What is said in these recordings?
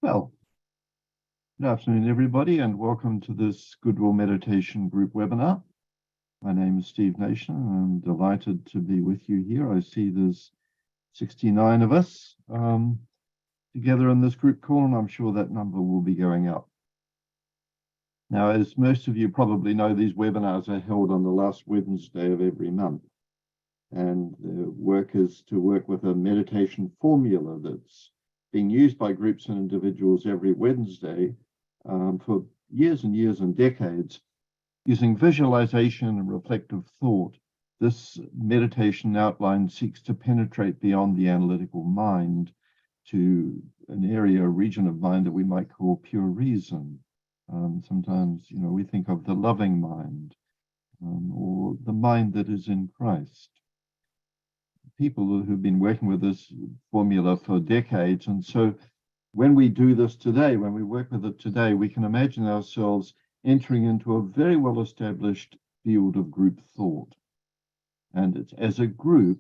Well, good afternoon, everybody, and welcome to this Goodwill Meditation Group webinar. My name is Steve Nation, and I'm delighted to be with you here. I see there's 69 of us together in this group call, and I'm sure that number will be going up. Now, as most of you probably know, these webinars are held on the last Wednesday of every month, and the work is to work with a meditation formula that's being used by groups and individuals every Wednesday for years and years and decades. Using visualization and reflective thought, this meditation outline seeks to penetrate beyond the analytical mind to an area, a region of mind that we might call pure reason. Sometimes, we think of the loving mind or the mind that is in Christ. People who've been working with this formula for decades, and so when we do this today, when we work with it today, we can imagine ourselves entering into a very well-established field of group thought. And it's as a group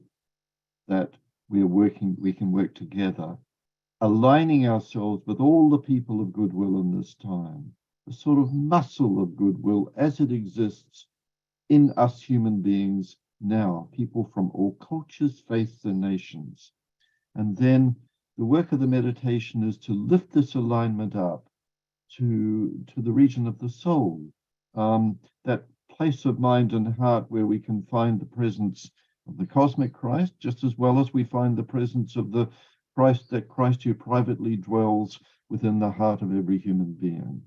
that we can work together, aligning ourselves with all the people of Goodwill in this time, a sort of muscle of Goodwill as it exists in us human beings now, people from all cultures, faiths, and nations. And then the work of the meditation is to lift this alignment up to the region of the soul, that place of mind and heart where we can find the presence of the cosmic Christ, just as well as we find the presence of the Christ who privately dwells within the heart of every human being.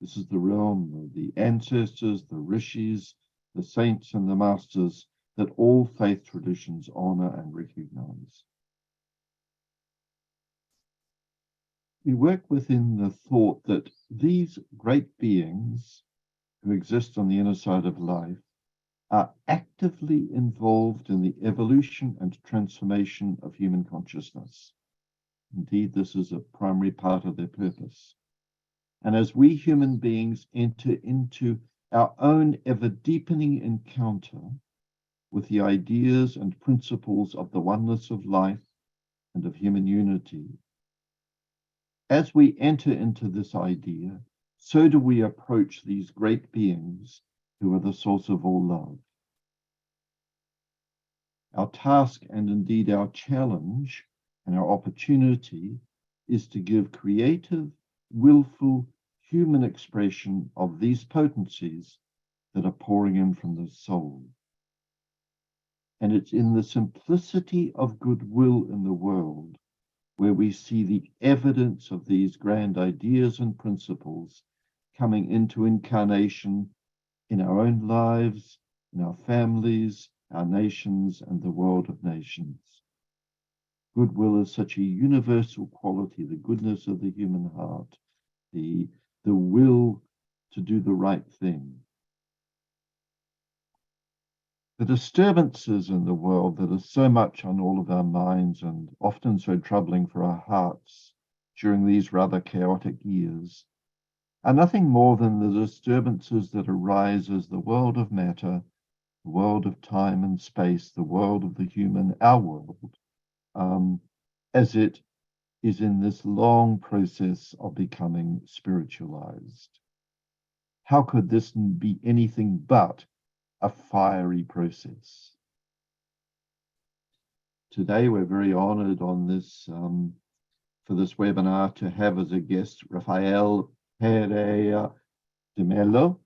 This is the realm of the ancestors, the rishis, the saints, and the masters that all faith traditions honor and recognize. We work within the thought that these great beings who exist on the inner side of life are actively involved in the evolution and transformation of human consciousness. Indeed, this is a primary part of their purpose. And as we human beings enter into our own ever-deepening encounter with the ideas and principles of the oneness of life and of human unity, as we enter into this idea, so do we approach these great beings who are the source of all love. Our task, and indeed our challenge and our opportunity, is to give creative, willful, human expression of these potencies that are pouring in from the soul. And it's in the simplicity of goodwill in the world where we see the evidence of these grand ideas and principles coming into incarnation in our own lives, in our families, our nations, and the world of nations. Goodwill is such a universal quality, the goodness of the human heart, the will to do the right thing. The disturbances in the world that are so much on all of our minds and often so troubling for our hearts during these rather chaotic years are nothing more than the disturbances that arise as the world of matter, the world of time and space, the world of the human, our world, as it is in this long process of becoming spiritualized. How could this be anything but a fiery process? Today, we're very honored on this for this webinar to have as a guest Rafael Pereira de Mello,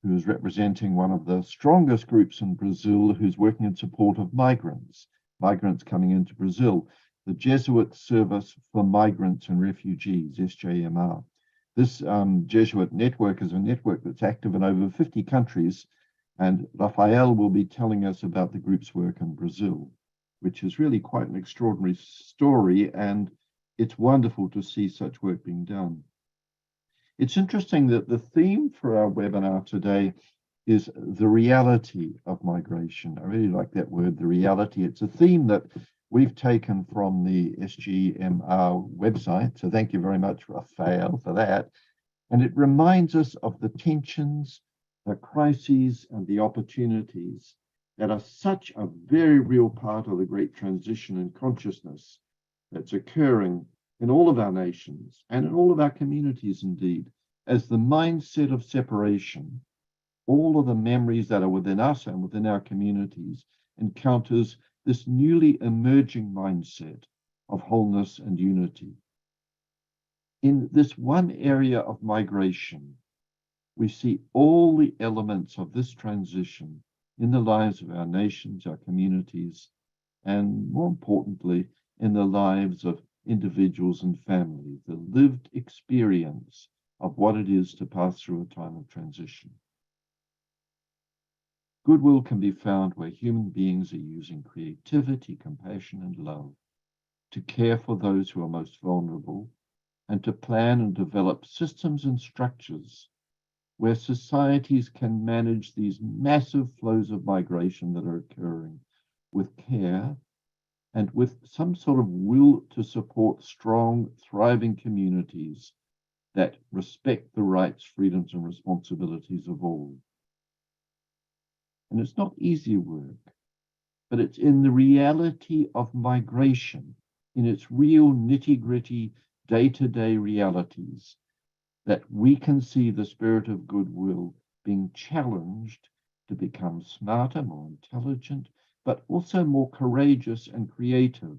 who is representing one of the strongest groups in Brazil who's working in support of migrants coming into Brazil, the Jesuit Service for Migrants and Refugees, SJMR. This Jesuit network is a network that's active in over 50 countries, and Rafael will be telling us about the group's work in Brazil, which is really quite an extraordinary story, and it's wonderful to see such work being done. It's interesting that the theme for our webinar today is the reality of migration. I really like that word, the reality. It's a theme that we've taken from the SGMR website, so thank you very much, Rafael, for that. And it reminds us of the tensions, the crises, and the opportunities that are such a very real part of the great transition in consciousness that's occurring in all of our nations and in all of our communities, indeed, as the mindset of separation, all of the memories that are within us and within our communities, encounters this newly emerging mindset of wholeness and unity. In this one area of migration, we see all the elements of this transition in the lives of our nations, our communities, and more importantly, in the lives of individuals and families, the lived experience of what it is to pass through a time of transition. Goodwill can be found where human beings are using creativity, compassion, and love to care for those who are most vulnerable and to plan and develop systems and structures where societies can manage these massive flows of migration that are occurring with care and with some sort of will to support strong, thriving communities that respect the rights, freedoms, and responsibilities of all. And it's not easy work, but it's in the reality of migration, in its real nitty-gritty, day-to-day realities, that we can see the spirit of goodwill being challenged to become smarter, more intelligent, but also more courageous and creative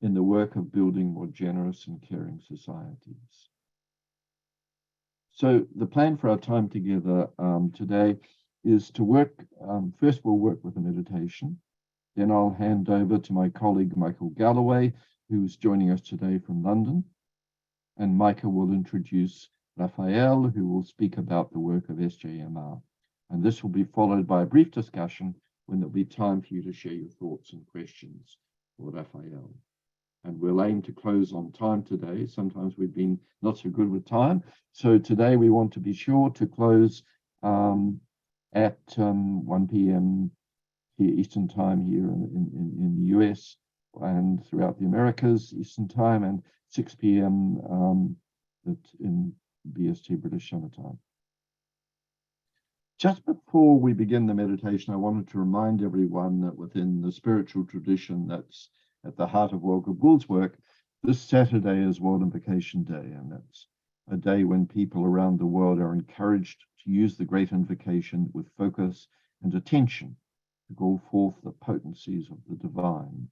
in the work of building more generous and caring societies. So the plan for our time together today is to work, first we'll work with a meditation, then I'll hand over to my colleague Michael Galloway, who's joining us today from London, and Micah will introduce Raphael, who will speak about the work of SJMR. And this will be followed by a brief discussion when there'll be time for you to share your thoughts and questions for Raphael. And we'll aim to close on time today. Sometimes we've been not so good with time. So today we want to be sure to close at 1 p.m. Eastern time here in the US and throughout the Americas, Eastern time, and 6 p.m. in BST, British Summer Time. Just before we begin the meditation, I wanted to remind everyone that within the spiritual tradition that's at the heart of World Goodwill's work, this Saturday is World Invocation Day, and that's a day when people around the world are encouraged to use the Great Invocation with focus and attention to call forth the potencies of the divine,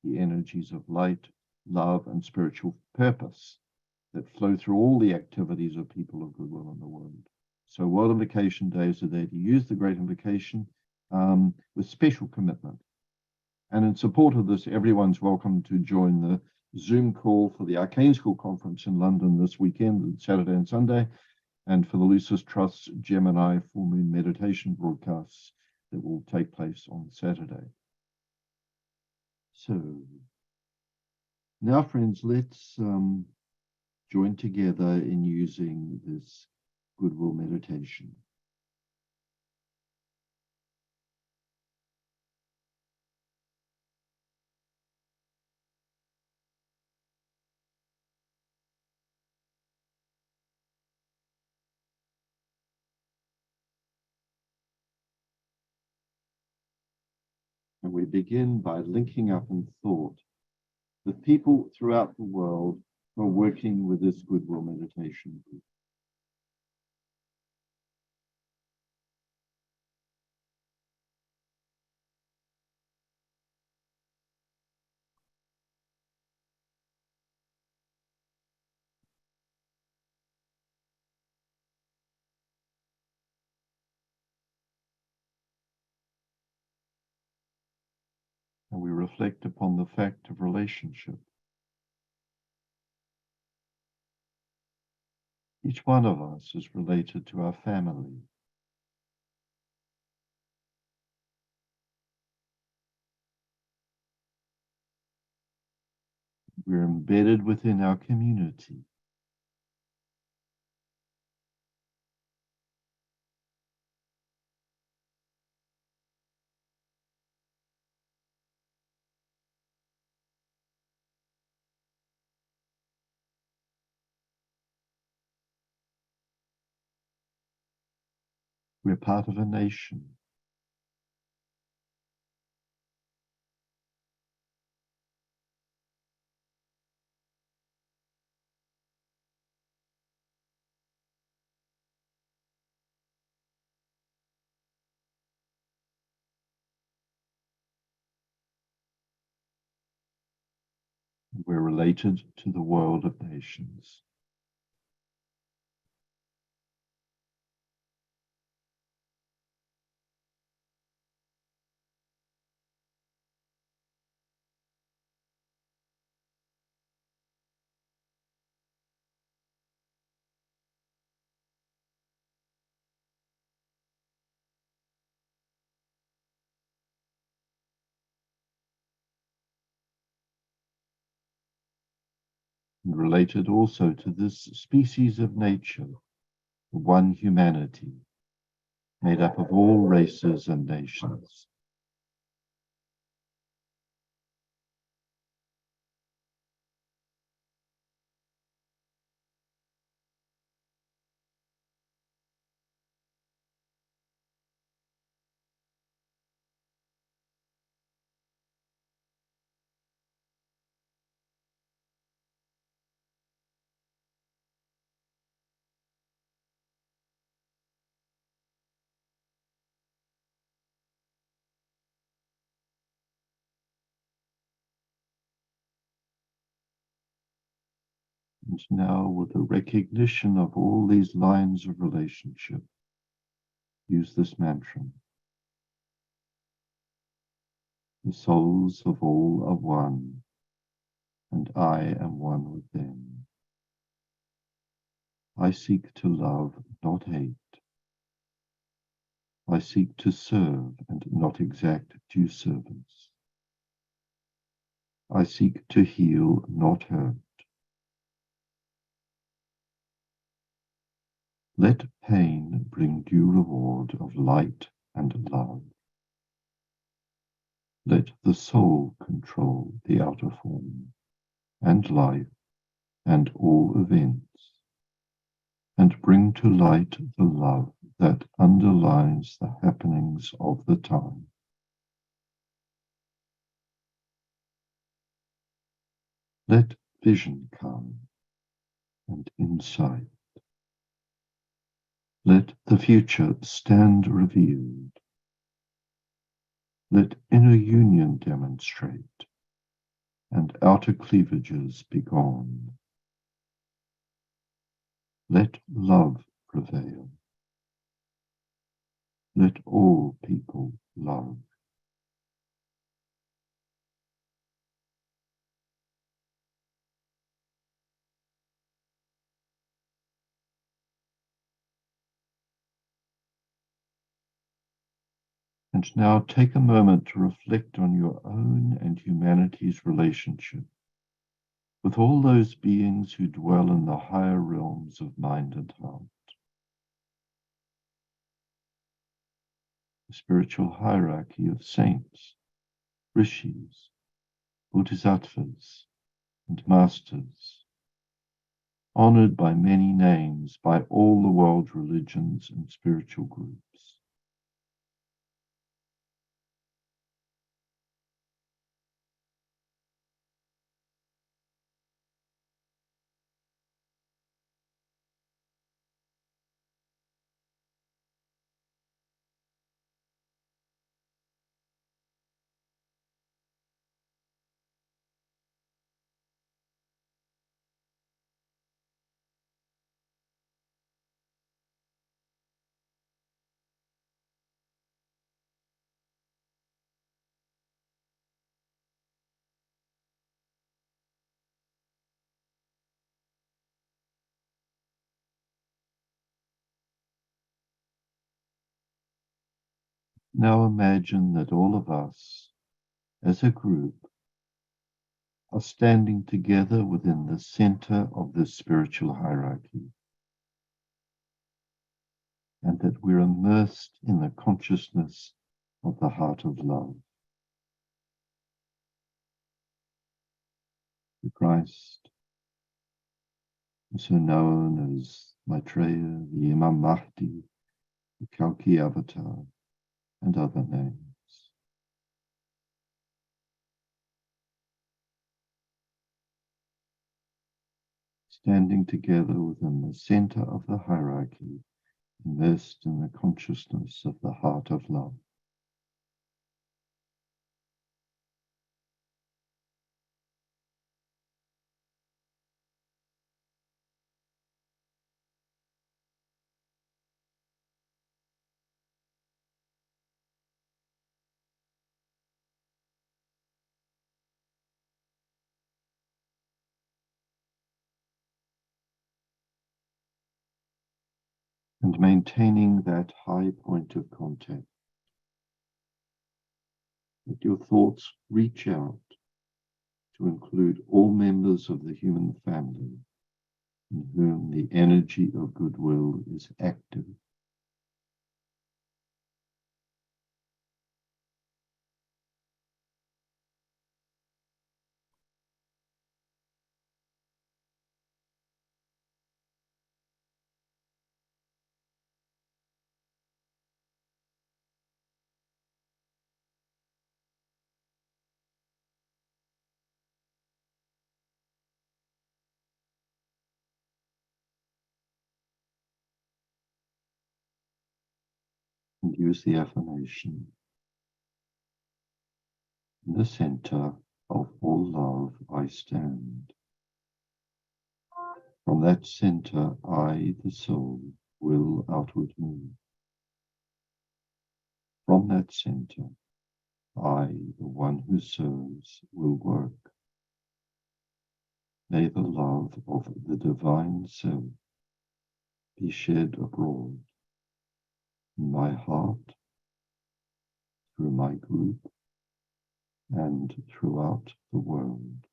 the energies of light, love, and spiritual purpose that flow through all the activities of people of goodwill in the world. So World Invocation Day is a day to use the Great Invocation with special commitment. And in support of this, everyone's welcome to join the Zoom call for the Arcane School Conference in London this weekend, Saturday and Sunday, and for the Lucis Trust's Gemini Full Moon Meditation broadcasts that will take place on Saturday. So now, friends, let's join together in using this Goodwill meditation. And we begin by linking up in thought with people throughout the world who are working with this Goodwill meditation group. And we reflect upon the fact of relationship. Each one of us is related to our family. We're embedded within our community. We're part of a nation. we're related to the world of nations. And related also to this species of nature, the one humanity, made up of all races and nations. And now, with the recognition of all these lines of relationship, use this mantra. The souls of all are one, and I am one with them. I seek to love, not hate. I seek to serve and not exact due service. I seek to heal, not hurt. Let pain bring due reward of light and love. Let the soul control the outer form and life and all events, and bring to light the love that underlies the happenings of the time. Let vision come and insight. Let the future stand revealed. Let inner union demonstrate, and outer cleavages be gone. Let love prevail. Let all people love. And now take a moment to reflect on your own and humanity's relationship with all those beings who dwell in the higher realms of mind and heart. The spiritual hierarchy of saints, rishis, bodhisattvas, and masters, honored by many names by all the world's religions and spiritual groups. Now imagine that all of us, as a group, are standing together within the center of this spiritual hierarchy, and that we're immersed in the consciousness of the heart of love. The Christ, also known as Maitreya, the Imam Mahdi, the Kalki Avatar, and other names. Standing together within the center of the hierarchy, immersed in the consciousness of the heart of love. and maintaining that high point of contact. Let your thoughts reach out to include all members of the human family in whom the energy of goodwill is active. And use the affirmation: in the center of all love I stand. From that center I, the soul, will outward move. From that center I, the one who serves, will work. May the love of the divine self be shed abroad in my heart, through my group, and throughout the world.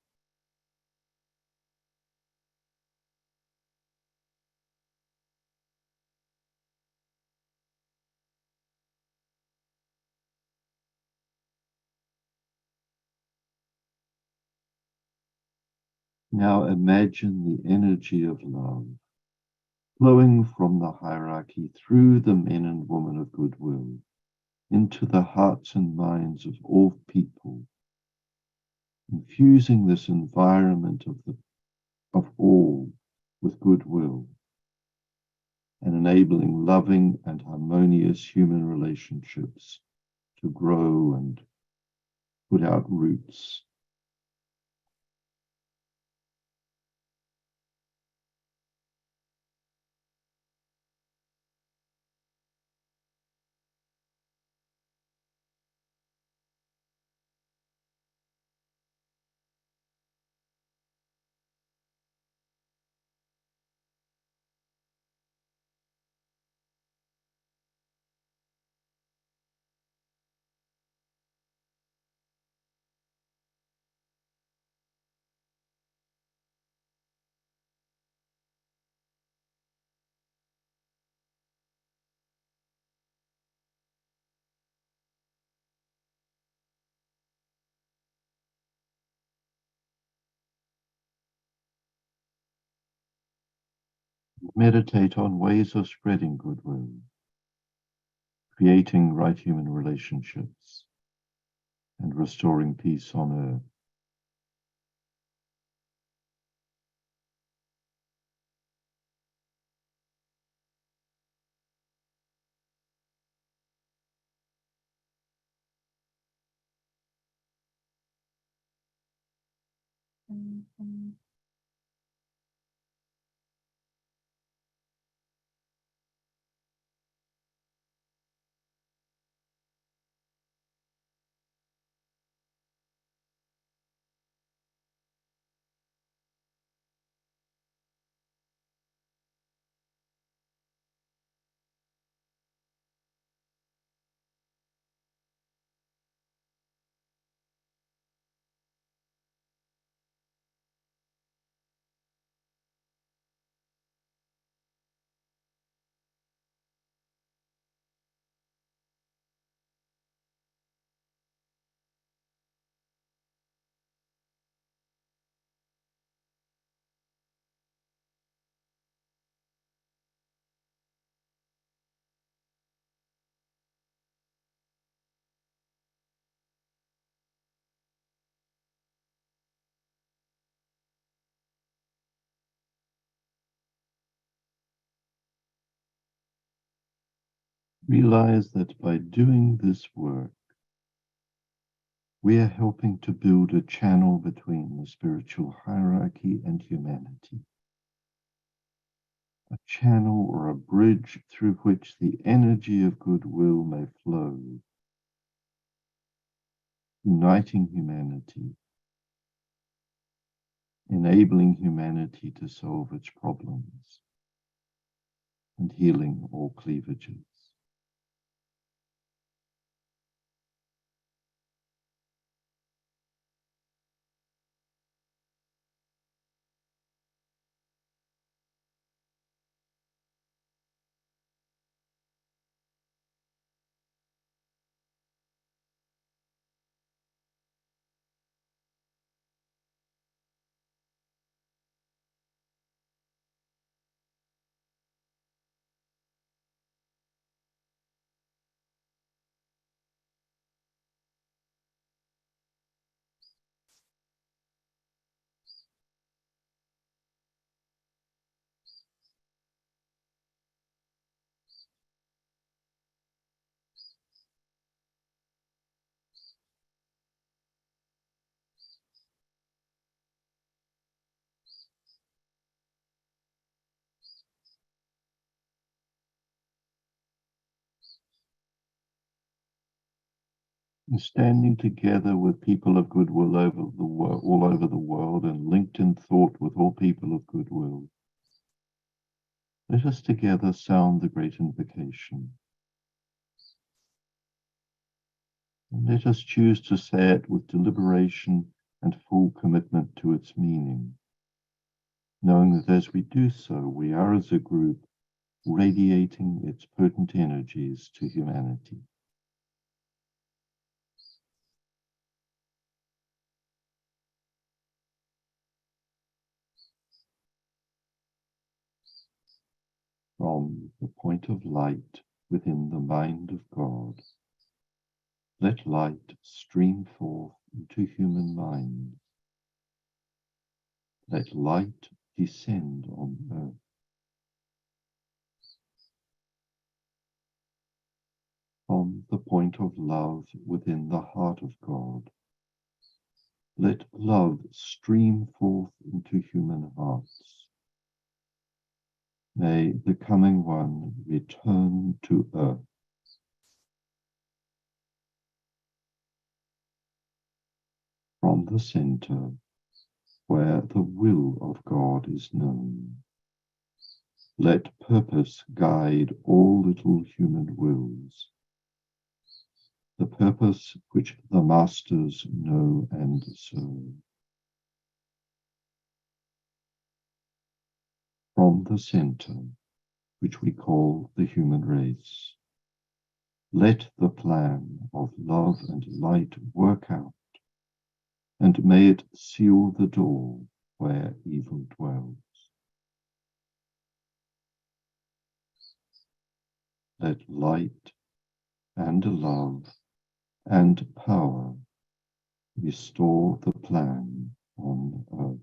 Now imagine the energy of love flowing from the hierarchy through the men and women of goodwill into the hearts and minds of all people, infusing this environment of all with goodwill and enabling loving and harmonious human relationships to grow and put out roots. Meditate on ways of spreading goodwill, creating right human relationships, and restoring peace on earth. Realize that by doing this work, we are helping to build a channel between the spiritual hierarchy and humanity, a channel or a bridge through which the energy of goodwill may flow, uniting humanity, enabling humanity to solve its problems. and healing all cleavages. And standing together with people of goodwill all over the world, and linked in thought with all people of goodwill, let us together sound the great invocation. And let us choose to say it with deliberation and full commitment to its meaning, knowing that as we do so, we are as a group radiating its potent energies to humanity. From the point of light within the mind of God, let light stream forth into human minds. Let light descend on earth. From the point of love within the heart of God, let love stream forth into human hearts. May the coming one return to earth. From the center, where the will of God is known, let purpose guide all little human wills, the purpose which the masters know and serve. From the center, which we call the human race, let the plan of love and light work out, and may it seal the door where evil dwells. Let light and love and power restore the plan on earth.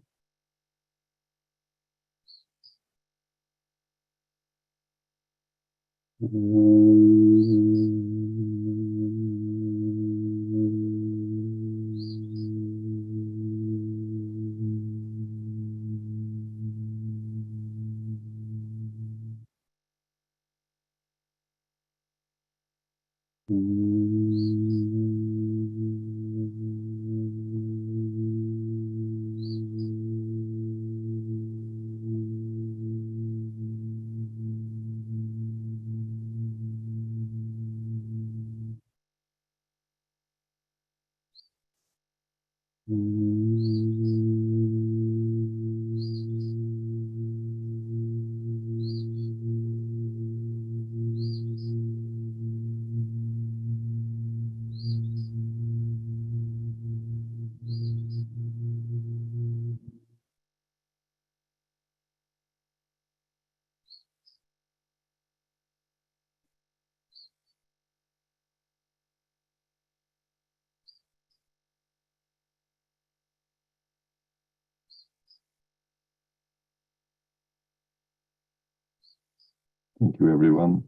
Thank you, everyone.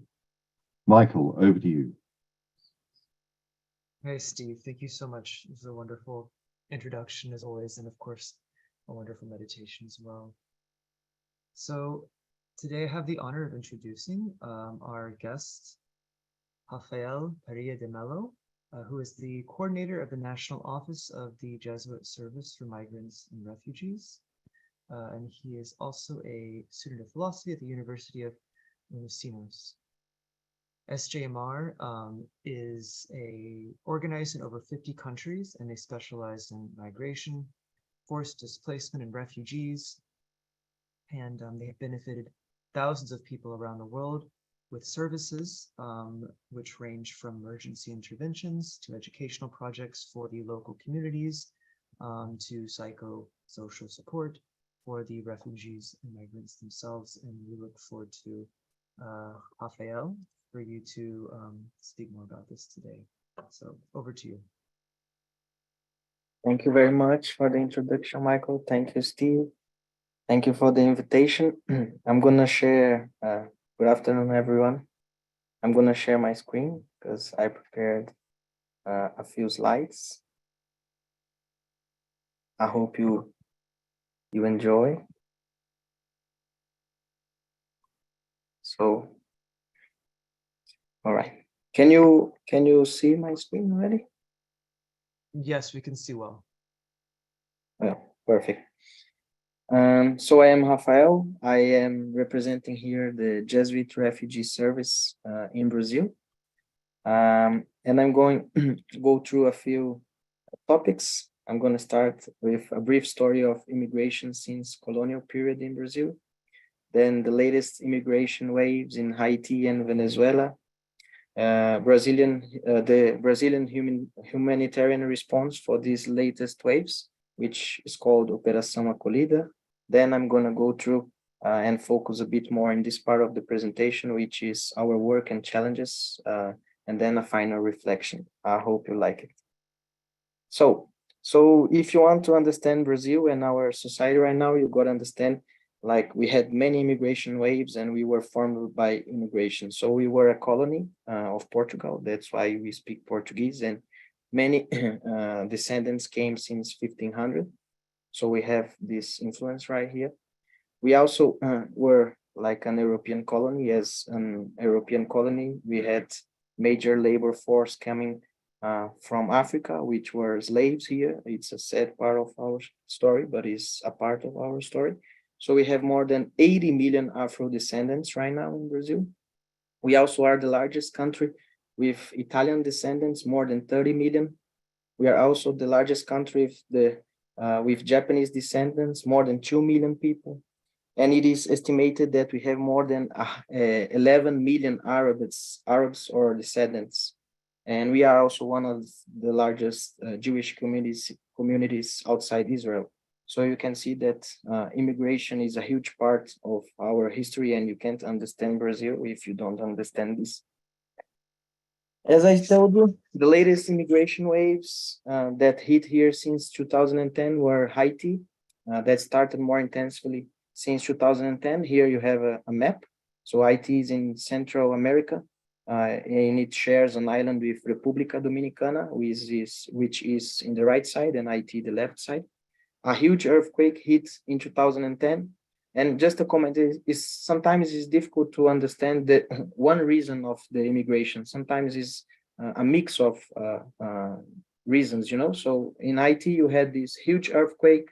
Michael, over to you. Hey, Steve, thank you so much. It was a wonderful introduction as always, and of course, a wonderful meditation as well. So today I have the honor of introducing our guest, Rafael Perea de Mello, who is the coordinator of the National Office of the Jesuit Service for Migrants and Refugees. And he is also a student of philosophy at the University of Mocinos. SJMR is organized in over 50 countries, and they specialize in migration, forced displacement, and refugees. And they have benefited thousands of people around the world with services which range from emergency interventions to educational projects for the local communities to psychosocial support for the refugees and migrants themselves. And we look forward to Rafael for you to speak more about this today. So over to you. Thank you very much for the introduction, Michael. Thank you, Steve. Thank you for the invitation. I'm going to share, good afternoon, everyone. I'm going to share my screen because I prepared a few slides. I hope you enjoy. So, all right. Can you see my screen already? Yes, we can see well. Well, perfect. So I am Rafael. I am representing here the Jesuit Refugee Service in Brazil. And I'm going to go through a few topics. I'm going to start with a brief story of immigration since colonial period in Brazil, then the latest immigration waves in Haiti and Venezuela, the Brazilian humanitarian response for these latest waves, which is called Operação Acolhida. Then I'm going to go through and focus a bit more in this part of the presentation, which is our work and challenges, and then a final reflection. I hope you like it. So if you want to understand Brazil and our society right now, you got to understand, like, we had many immigration waves and we were formed by immigration. So we were a colony of Portugal. That's why we speak Portuguese, and many descendants came since 1500. So we have this influence right here. We also were like an European colony. As an European colony, we had major labor force coming from Africa, which were slaves here. It's a sad part of our story, but it's a part of our story. So we have more than 80 million Afro descendants right now in Brazil. We also are the largest country with Italian descendants, more than 30 million. We are also the largest country with Japanese descendants, more than 2 million people. And it is estimated that we have more than 11 million Arabs or descendants. And we are also one of the largest Jewish communities outside Israel. So you can see that immigration is a huge part of our history, and you can't understand Brazil if you don't understand this. As I told you, the latest immigration waves that hit here since 2010 were Haiti. That started more intensively since 2010. Here you have a map. So Haiti is in Central America, and it shares an island with República Dominicana, which is in the right side, and Haiti the left side. A huge earthquake hit in 2010. And just a comment is sometimes it's difficult to understand the one reason of the immigration. Sometimes it's a mix of reasons, you know. So in Haiti, you had this huge earthquake,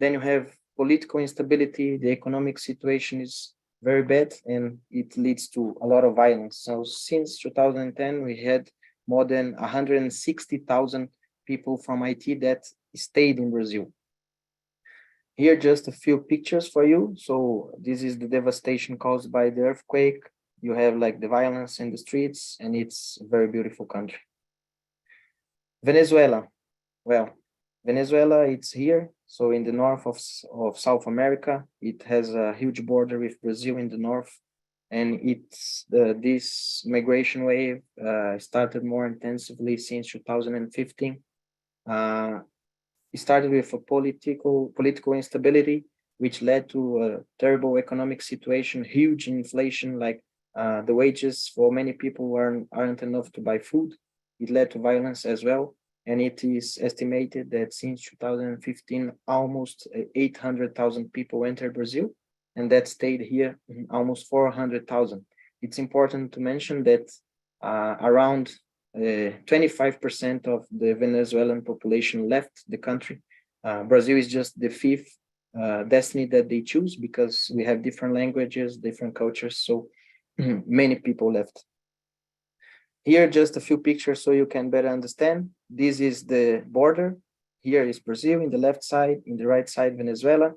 then you have political instability, the economic situation is very bad, and it leads to a lot of violence. So since 2010, we had more than 160,000 people from Haiti that stayed in Brazil. Here, just a few pictures for you. So this is the devastation caused by the earthquake. You have like the violence in the streets, and it's a very beautiful country. Venezuela. Well, Venezuela, it's here. So in the north of South America, it has a huge border with Brazil in the north. And this migration wave started more intensively since 2015. It started with a political instability, which led to a terrible economic situation, huge inflation, like the wages for many people aren't enough to buy food. It led to violence as well. And it is estimated that since 2015, almost 800,000 people entered Brazil, and that stayed here almost 400,000. It's important to mention that around 25% of the Venezuelan population left the country. Brazil is just the fifth destiny that they choose because we have different languages, different cultures. So many people left. Here, just a few pictures so you can better understand. This is the border. Here is Brazil in the left side, in the right side, Venezuela.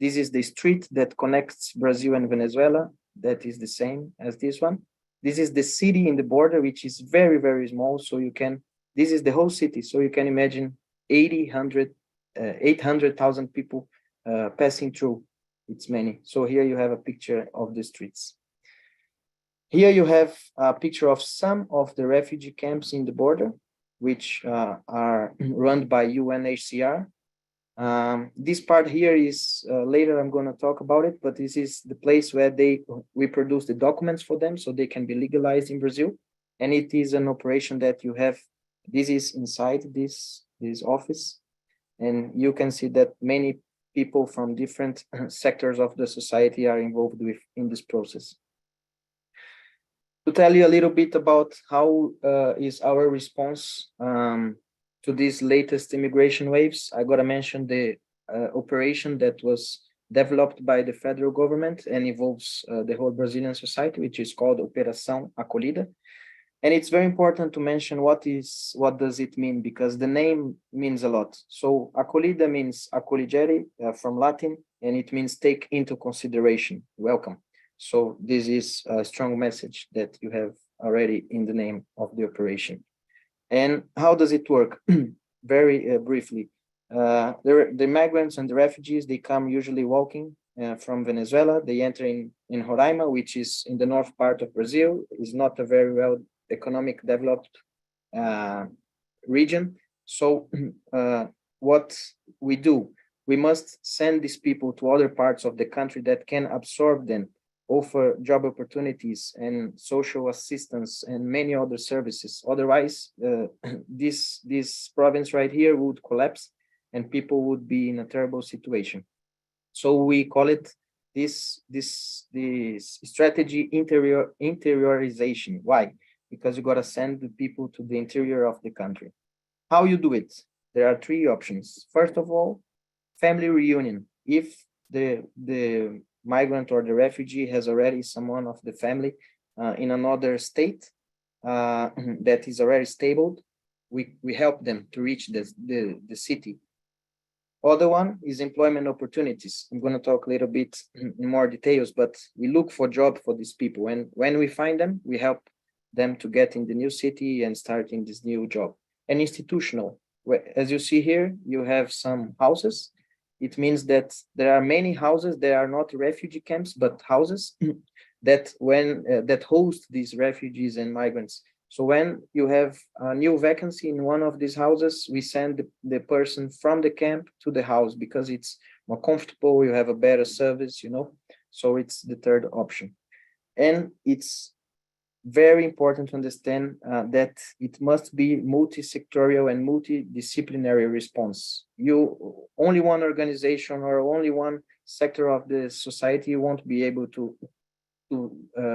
This is the street that connects Brazil and Venezuela. That is the same as this one. This is the city in the border, which is very, very small. So you can, this is the whole city. So you can imagine 800,000 people passing through. It's many. So here you have a picture of the streets. Here you have a picture of some of the refugee camps in the border, which are run by UNHCR. This part here is later I'm going to talk about it, but this is the place where we produce the documents for them so they can be legalized in Brazil. And it is an operation that you have. This is inside this office, and you can see that many people from different sectors of the society are involved in this process. To tell you a little bit about how is our response to these latest immigration waves, I gotta mention the operation that was developed by the federal government and involves the whole Brazilian society, which is called Operação Acolhida. And it's very important to mention what does it mean, because the name means a lot. So acolhida means accoligere from Latin, and it means take into consideration, welcome. So this is a strong message that you have already in the name of the operation. And how does it work? Very briefly, the migrants and the refugees, they come usually walking from Venezuela. They enter in Roraima, which is in the north part of Brazil. Is not a very well economic developed region. So what we do, we must send these people to other parts of the country that can absorb them, offer job opportunities and social assistance and many other services. Otherwise, this province right here would collapse and people would be in a terrible situation. So we call it this strategy interiorization. Why? Because you got to send the people to the interior of the country. How you do it? There are three options. First of all, family reunion. If the migrant or the refugee has already someone of the family in another state that is already stable, we help them to reach the city. Other one is employment opportunities. I'm going to talk a little bit in more details, but we look for job for these people. And when we find them, we help them to get in the new city and starting this new job. And institutional, as you see here, you have some houses. It means that there are many houses. They are not refugee camps, but houses that host these refugees and migrants. So when you have a new vacancy in one of these houses, we send the person from the camp to the house because it's more comfortable. You have a better service, So it's the third option. And it's very important to understand that it must be multi-sectorial and multidisciplinary response. Only one organization or only one sector of the society won't be able to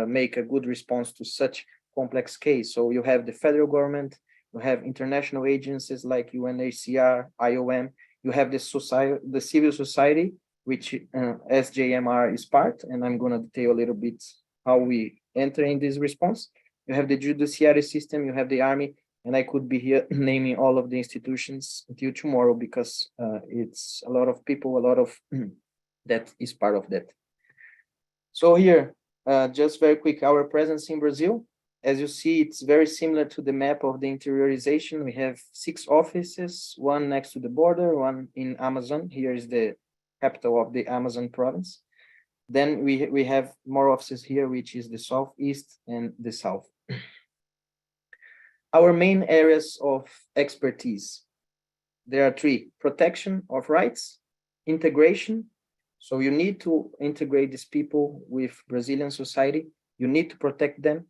make a good response to such complex case. So you have the federal government, you have international agencies like UNHCR, IOM, you have the civil society, which SJMR is part, and I'm going to detail a little bit how we enter in this response. You have the judiciary system, you have the army, and I could be here naming all of the institutions until tomorrow because it's a lot of people, a lot of that is part of that. So here, just very quick, our presence in Brazil. As you see, it's very similar to the map of the interiorization. We have 6 offices, one next to the border, one in Amazon. Here is the capital of the Amazon province. Then we have more offices here, which is the southeast and the south. Our main areas of expertise. There are 3: protection of rights, integration. So you need to integrate these people with Brazilian society. You need to protect them.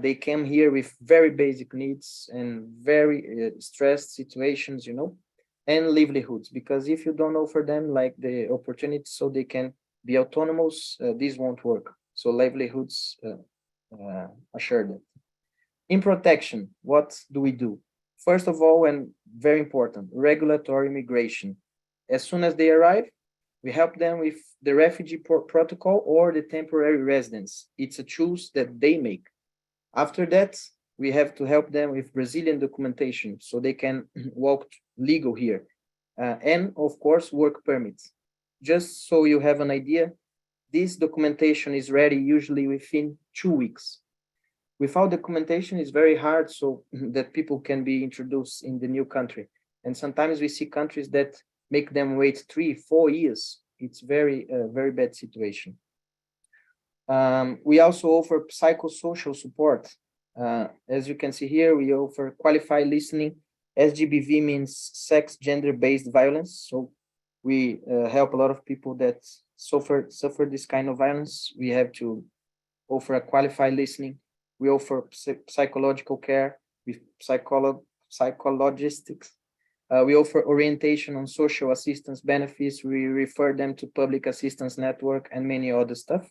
They came here with very basic needs and very stressed situations, and livelihoods, because if you don't offer them like the opportunities so they can be autonomous, this won't work. So livelihoods assure that. In protection, what do we do? First of all, and very important, regulatory migration. As soon as they arrive, We help them with the refugee protocol or the temporary residence. It's a choice that they make. After that, we have to help them with Brazilian documentation so they can walk legal here. And of course, work permits. Just so you have an idea, this documentation is ready usually within 2 weeks. Without documentation, it's very hard so that people can be introduced in the new country. And sometimes we see countries that make them wait 3-4 years. It's very bad situation. We also offer psychosocial support. As you can see here, we offer qualified listening. SGBV means sex, gender-based violence. So we help a lot of people that suffer this kind of violence. We have to offer a qualified listening. We offer psychological care with psychologists. We offer orientation on social assistance benefits. We refer them to public assistance network and many other stuff.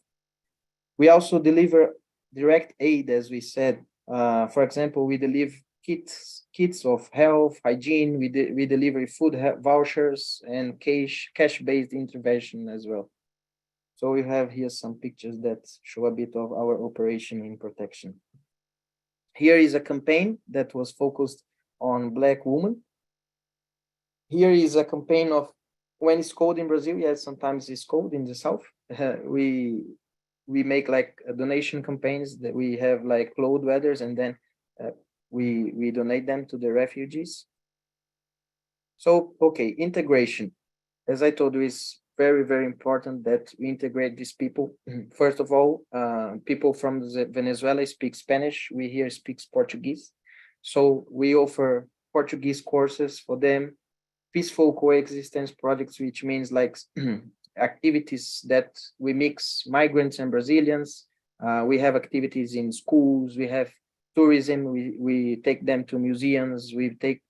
We also deliver direct aid, as we said. For example, we deliver kits of health, hygiene. We deliver food vouchers and cash-based intervention as well. So we have here some pictures that show a bit of our operation in protection. Here is a campaign that was focused on Black women. Here is a campaign of when it's cold in Brazil. Yes, sometimes it's cold in the south. We make like donation campaigns that we have like cold weathers, and then we donate them to the refugees. So, okay, integration. As I told you, is very important that we integrate these people. First of all, people from Venezuela speak Spanish. We here speak Portuguese. So we offer Portuguese courses for them, peaceful coexistence projects, which means like activities that we mix migrants and Brazilians. We have activities in schools. We have tourism. We take them to museums. We take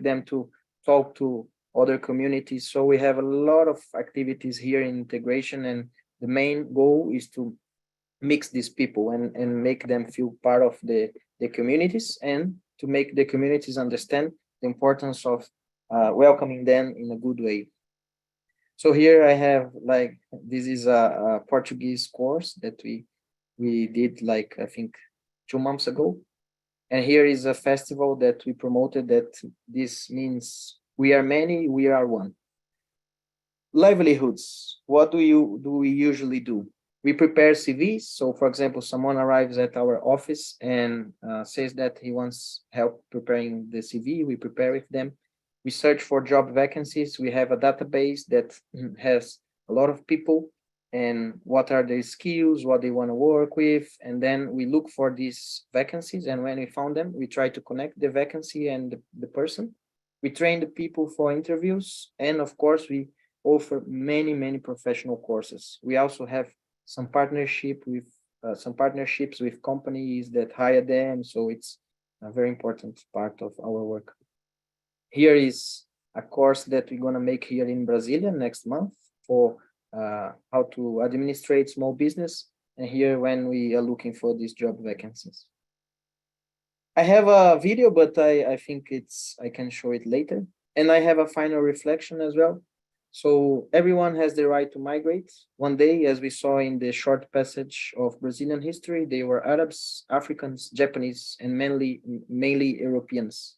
them to talk to other communities. So we have a lot of activities here in integration, and the main goal is to mix these people and make them feel part of the communities, and to make the communities understand the importance of welcoming them in a good way. So here I have like, this is a Portuguese course that we did like, I think 2 months ago. And here is a festival that we promoted that this means we are many, we are one. Livelihoods. What do we usually do? We prepare CVs. So for example, someone arrives at our office and says that he wants help preparing the CV. We prepare with them. We search for job vacancies. We have a database that has a lot of people and what are their skills, what they want to work with. And then we look for these vacancies. And when we found them, we try to connect the vacancy and the person. We train the people for interviews. And of course, we offer many professional courses. We also have some partnerships with companies that hire them. So it's a very important part of our work. Here is a course that we're going to make here in Brasilia next month for how to administrate small business. And here when we are looking for these job vacancies. I have a video, but I think I can show it later. And I have a final reflection as well. So everyone has the right to migrate. One day, as we saw in the short passage of Brazilian history, they were Arabs, Africans, Japanese, and mainly Europeans.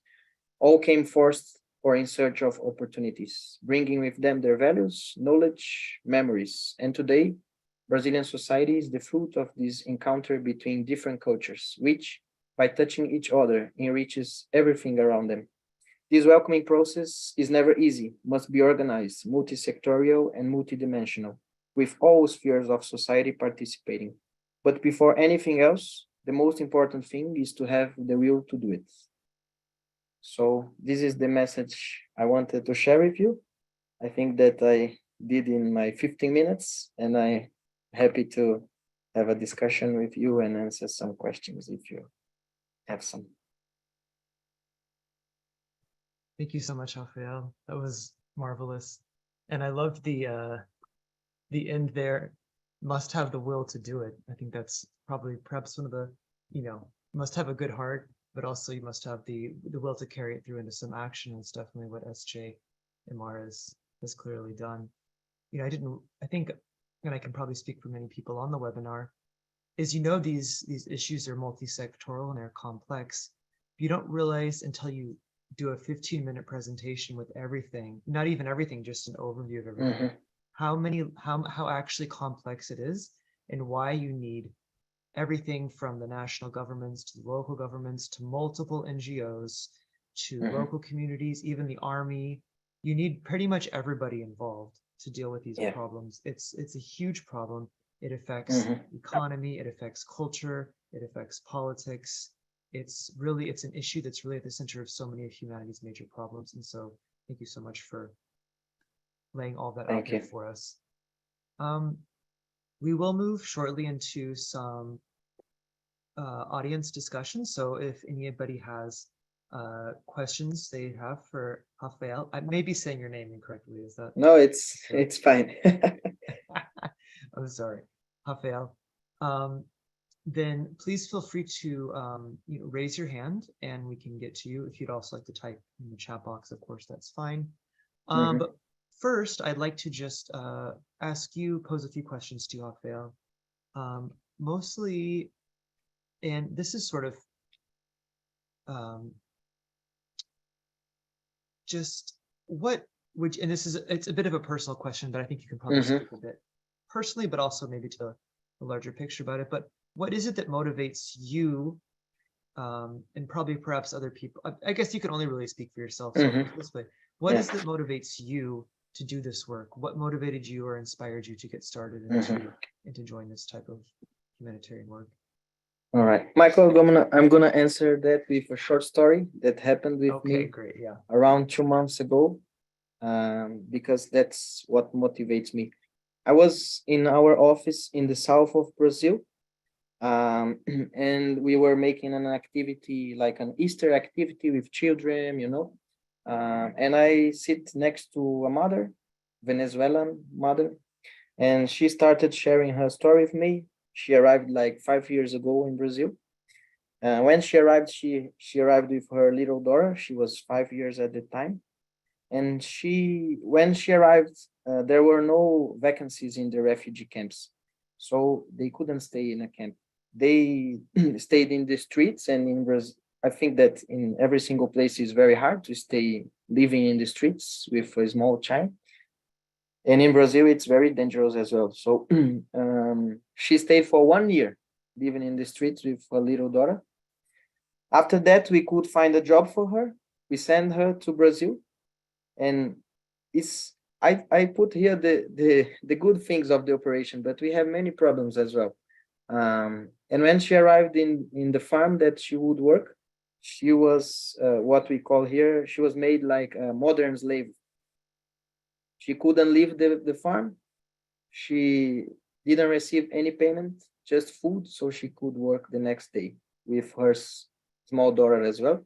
All came forth or in search of opportunities, bringing with them their values, knowledge, memories. And today, Brazilian society is the fruit of this encounter between different cultures, which, by touching each other, enriches everything around them. This welcoming process is never easy, must be organized, multi-sectorial and multidimensional, with all spheres of society participating. But before anything else, the most important thing is to have the will to do it. So this is the message I wanted to share with you. I think that I did in my 15 minutes, and I'm happy to have a discussion with you and answer some questions if you have some. Thank you so much, Rafael. That was marvelous. And I loved the end there, must have the will to do it. I think that's perhaps one of the, must have a good heart, but also you must have the will to carry it through into some action. It's definitely what SJ Imar has clearly done. I think, and I can probably speak for many people on the webinar, is these issues are multi-sectoral and they're complex. You don't realize until you do a 15-minute presentation with everything, not even everything, just an overview of everything, how actually complex it is and why you need everything from the national governments to the local governments to multiple NGOs to local communities, even the army. You need pretty much everybody involved to deal with these problems. It's a huge problem. It affects economy, it affects culture, it affects politics. It's an issue that's really at the center of so many of humanity's major problems. And so thank you so much for laying all that out there for us. We will move shortly into some audience discussion. So if anybody has questions they have for Rafael, I may be saying your name incorrectly. Is that? No, it's fine. I'm sorry, Rafael. Then please feel free to raise your hand and we can get to you. If you'd also like to type in the chat box, of course, that's fine. But first, I'd like to just pose a few questions to you, Rafael. Mostly, and this is sort of just what would, and it's a bit of a personal question, but I think you can probably speak a bit personally, but also maybe to a larger picture about it. But what is it that motivates you, and probably perhaps other people? I guess you can only really speak for yourself. So this way, what is it that motivates you to do this work? What motivated you or inspired you to get started and to join this type of humanitarian work? All right, Michael, I'm gonna answer that with a short story that happened with me great, yeah. around 2 months ago, because that's what motivates me. I was in our office in the south of Brazil, and we were making an activity, like an Easter activity with children, and I sit next to a mother, Venezuelan mother, and she started sharing her story with me. She arrived like 5 years ago in Brazil. When she arrived, she arrived with her little daughter. She was 5 years at the time. And when she arrived, there were no vacancies in the refugee camps. So they couldn't stay in a camp. They stayed in the streets, and in Brazil, I think that in every single place is very hard to stay living in the streets with a small child. And in Brazil, it's very dangerous as well. So she stayed for 1 year living in the streets with a little daughter. After that, we could find a job for her. We sent her to Brazil. And I put here the good things of the operation, but we have many problems as well. And when she arrived in the farm that she would work, she was what we call here, she was made like a modern slave. She couldn't leave the farm. She didn't receive any payment, just food, so she could work the next day with her small daughter as well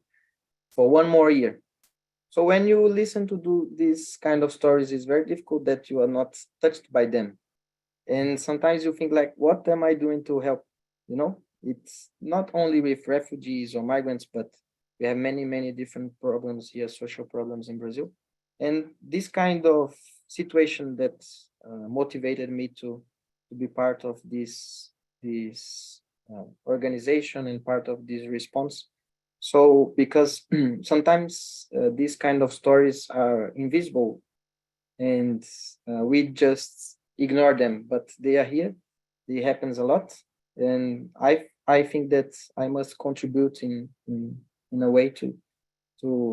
for 1 more year. So when you listen to do these kind of stories, it's very difficult that you are not touched by them. And sometimes you think like, what am I doing to help? It's not only with refugees or migrants, but we have many, many different problems here, social problems in Brazil. And this kind of situation that motivated me to be part of this organization and part of this response. So because sometimes these kind of stories are invisible and we just ignore them, but they are here. It happens a lot, and I think that I must contribute in a way to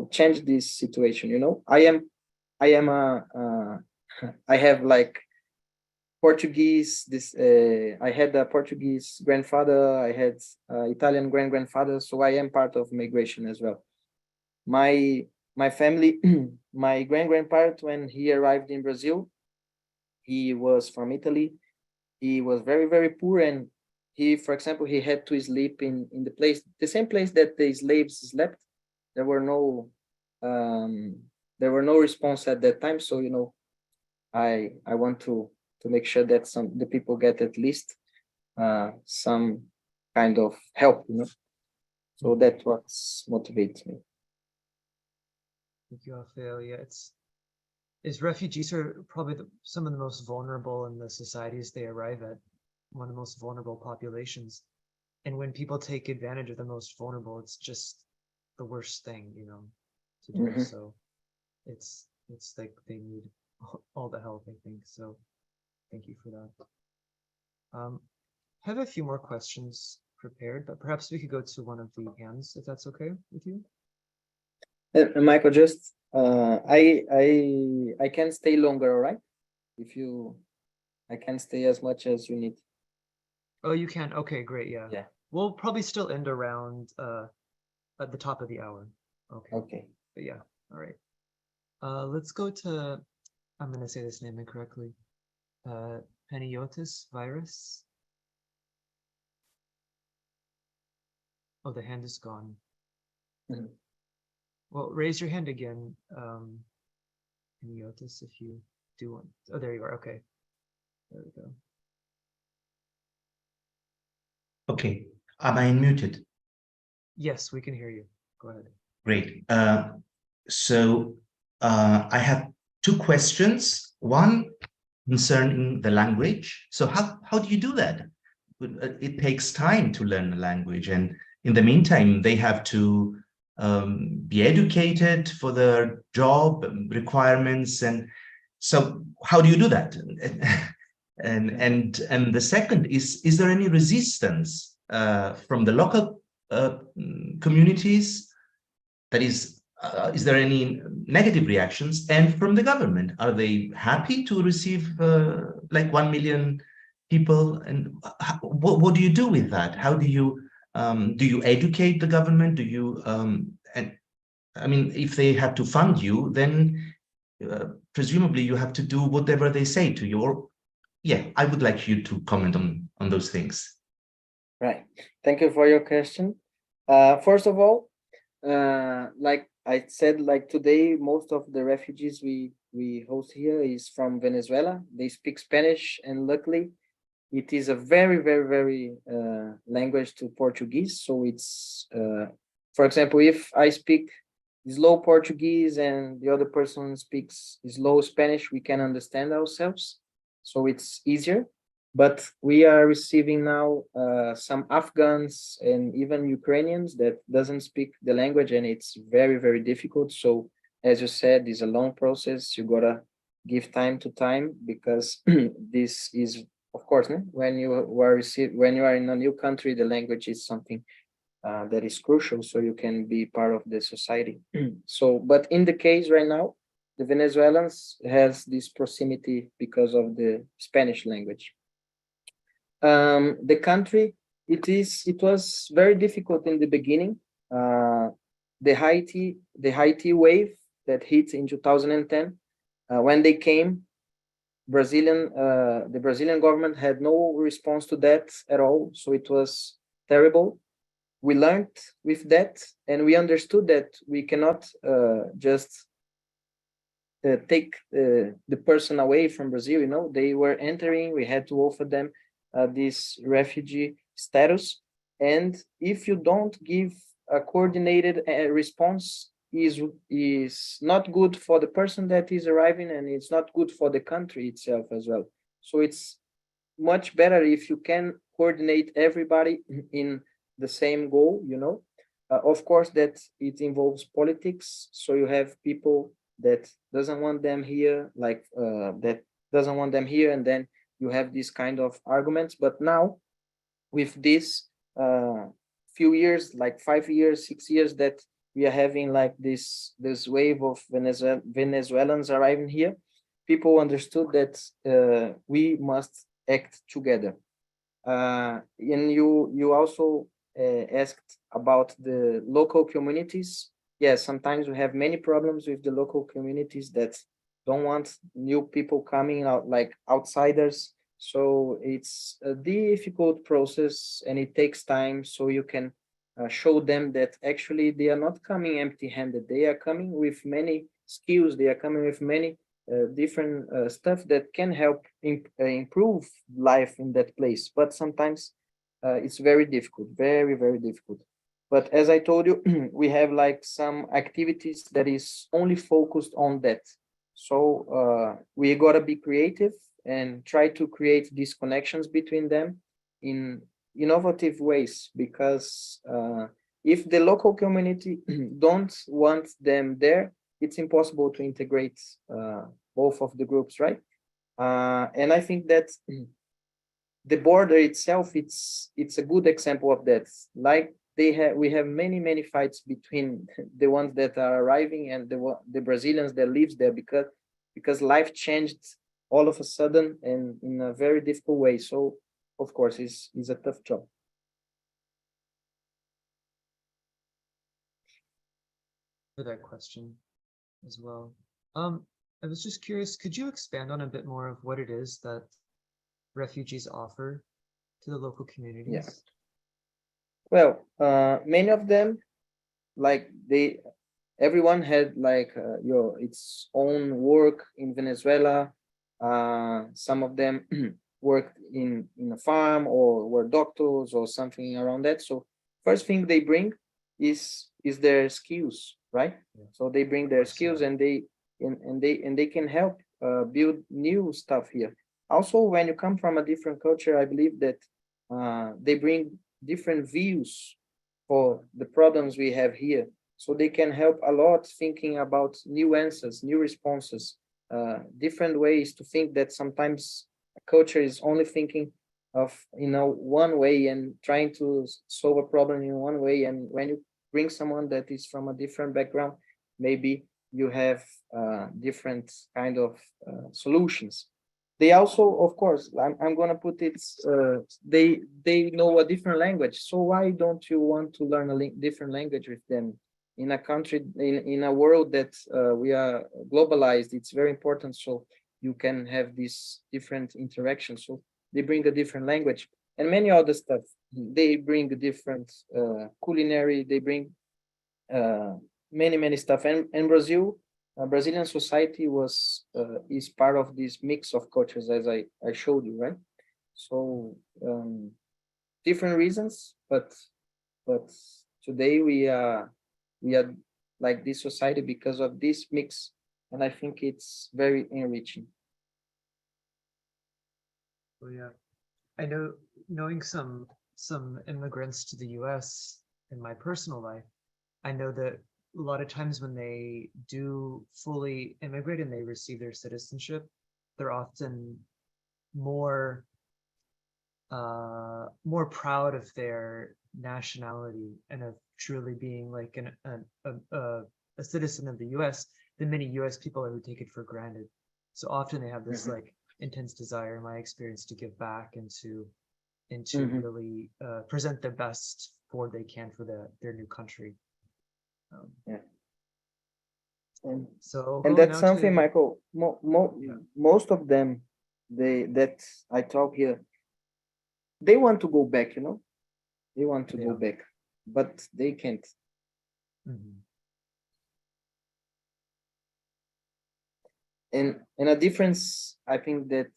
change this situation. I have like Portuguese. I had a Portuguese grandfather. I had Italian grandfather. So I am part of migration as well. My family, my grandparent, when he arrived in Brazil, he was from Italy. He was very, very poor, and for example, he had to sleep in the same place that the slaves slept. There were no response at that time. So I want to make sure that the people get at least some kind of help, So that's what motivates me. Thank you, Rafael. Yeah, is refugees are probably some of the most vulnerable in the societies they arrive at, one of the most vulnerable populations. And when people take advantage of the most vulnerable, it's just the worst thing, you know, to do. Mhm. So it's like they need all the help, I think. So thank you for that. I have a few more questions prepared, but perhaps we could go to one of the hands, if that's okay with you. Michael, just I can stay longer, all right? If you, I can stay as much as you need. Oh, you can. Okay, great. Yeah. Yeah. We'll probably still end around at the top of the hour. Okay. Okay. But yeah. All right. Let's go to, I'm gonna say this name incorrectly. Paniotis virus. Oh, the hand is gone. Mhm. Well, raise your hand again, Paniotis, if you do want. Oh, there you are. Okay. There we go. Okay, am I unmuted? Yes, we can hear you. Go ahead. Great. I have two questions. One concerning the language. So how do you do that? It takes time to learn a language, and in the meantime, they have to be educated for their job requirements. And so how do you do that? And the second is there any resistance from the local communities? That is there any negative reactions? And from the government, are they happy to receive like 1 million people? And what do you do with that? How do you educate the government? Do you and I mean, if they have to fund you, then presumably you have to do whatever they say to you. Or yeah, I would like you to comment on those things. Right. Thank you for your question. First of all, like I said, like today, most of the refugees we host here is from Venezuela. They speak Spanish, and luckily, it is a very language to Portuguese. So it's, for example, if I speak slow Portuguese and the other person speaks slow Spanish, we can understand ourselves. So it's easier. But we are receiving now some Afghans and even Ukrainians that doesn't speak the language, and it's very difficult. So as you said, it's a long process. You gotta give time to time, because this is, of course, when you are in a new country, the language is something that is crucial, so you can be part of the society. So, but in the case right now, the Venezuelans has this proximity because of the Spanish language. The country, it was very difficult in the beginning. The Haiti wave that hit in 2010, when they came, the Brazilian government had no response to that at all. So it was terrible. We learned with that, and we understood that we cannot just take the person away from Brazil. You know, they were entering. We had to offer them this refugee status, and if you don't give a coordinated response, is not good for the person that is arriving, and it's not good for the country itself as well. So it's much better if you can coordinate everybody in the same goal, you know. Of course, that it involves politics. So you have people that doesn't want them here, like that doesn't want them here, and then you have this kind of arguments. But now, with this few years, like 5 years, 6 years, that we are having like this wave of Venezuelans arriving here, people understood that we must act together. And you also asked about the local communities. Yes, sometimes we have many problems with the local communities that don't want new people coming out, like outsiders. So it's a difficult process, and it takes time. So you can show them that actually they are not coming empty-handed. They are coming with many skills. They are coming with many different stuff that can help improve life in that place. But sometimes it's very difficult, very difficult. But as I told you, we have like some activities that is only focused on that. So we gotta be creative and try to create these connections between them in innovative ways, because if the local community don't want them there, it's impossible to integrate both of the groups, right? And I think that the border itself, it's a good example of that. Like we have many fights between the ones that are arriving and the Brazilians that lives there, because life changed all of a sudden and in a very difficult way. So of course it's a tough job. For that question as well. I was just curious, could you expand on a bit more of what it is that refugees offer to the local communities? Yeah. Well, many of them, like everyone had like its own work in Venezuela. Some of them worked in a farm or were doctors or something around that. So first thing they bring is their skills, right? Yeah. So they bring their skills, and they can help build new stuff here. Also, when you come from a different culture, I believe that they bring different views for the problems we have here. So they can help a lot thinking about new answers, new responses, different ways to think, that sometimes a culture is only thinking of, one way and trying to solve a problem in one way. And when you bring someone that is from a different background, maybe you have different kind of solutions. They also, of course, I'm going to put it, they know a different language. So why don't you want to learn a different language with them? In a country, in a world that we are globalized, it's very important. So you can have these different interactions. So they bring a different language and many other stuff. They bring a different culinary, they bring many stuff. And Brazil, Brazilian society is part of this mix of cultures, as I showed you, right? So different reasons, but today we are like this society because of this mix, and I think it's very enriching. Oh yeah, I know, knowing some immigrants to the US in my personal life, I know that a lot of times when they do fully immigrate and they receive their citizenship, they're often more proud of their nationality and of truly being like a citizen of the US than many US people are who take it for granted. So often they have this like intense desire, in my experience, to give back and to really present their best for they can for their new country. Yeah. And that's something, Michael, most of them, that I talk here, they want to go back, they want to go back, but they can't. And a difference, I think, that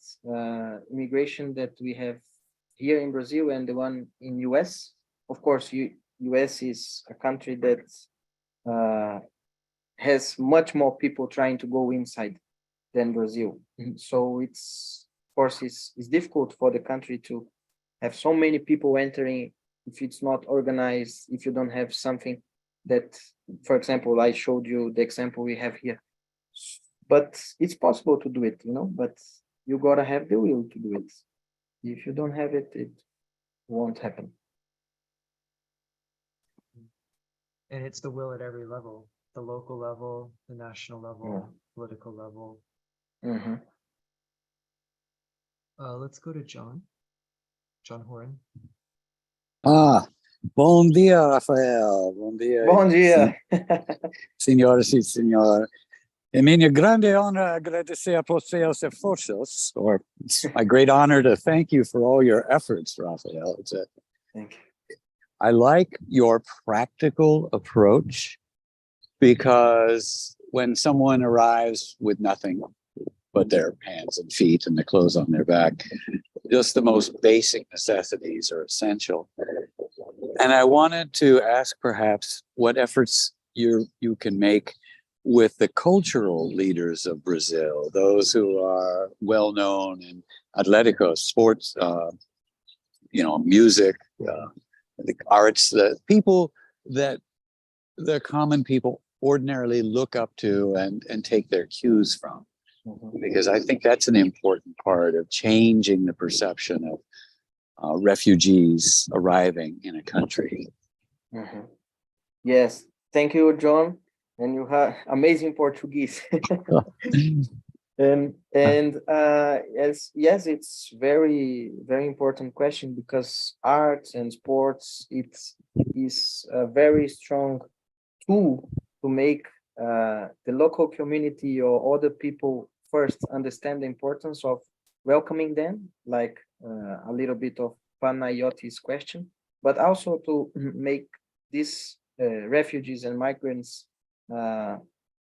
immigration that we have here in Brazil and the one in US, of course, US is a country that has much more people trying to go inside than Brazil. So it's, of course, it's difficult for the country to have so many people entering if it's not organized, if you don't have something that, for example, I showed you the example we have here. But it's possible to do it, but you gotta have the will to do it. If you don't have it, it won't happen. And it's the will at every level, the local level, the national level, political level. Let's go to John Horan. Bom dia, Rafael. Bom dia. Bom dia. Senhoras e senhores. É minha grande honra agradecer a seus esforços, or it's my great honor to thank you for all your efforts, Rafael. Thank you. I like your practical approach, because when someone arrives with nothing but their hands and feet and the clothes on their back, just the most basic necessities are essential. And I wanted to ask perhaps what efforts you can make with the cultural leaders of Brazil, those who are well known in Atletico, sports, music, the arts, the people that the common people ordinarily look up to and take their cues from. Because I think that's an important part of changing the perception of refugees arriving in a country. Yes, thank you, John. And you have amazing Portuguese. Yes, it's very, very important question, because arts and sports, it is a very strong tool to make the local community or other people first understand the importance of welcoming them, like a little bit of Panayoti's question, but also to make these refugees and migrants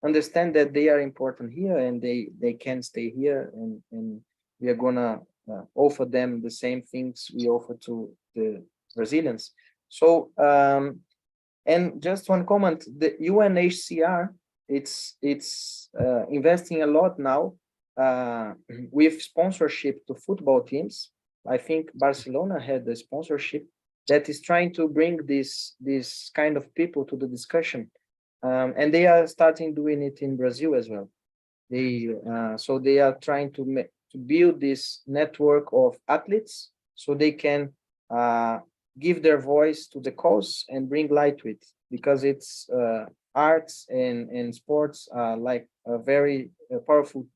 understand that they are important here and they can stay here, and we are gonna offer them the same things we offer to the Brazilians. So and just one comment, the UNHCR, it's investing a lot now with sponsorship to football teams. I think Barcelona had the sponsorship that is trying to bring this kind of people to the discussion. And they are starting doing it in Brazil as well. So they are trying to build this network of athletes so they can give their voice to the cause and bring light to it, because it's arts and sports like a very powerful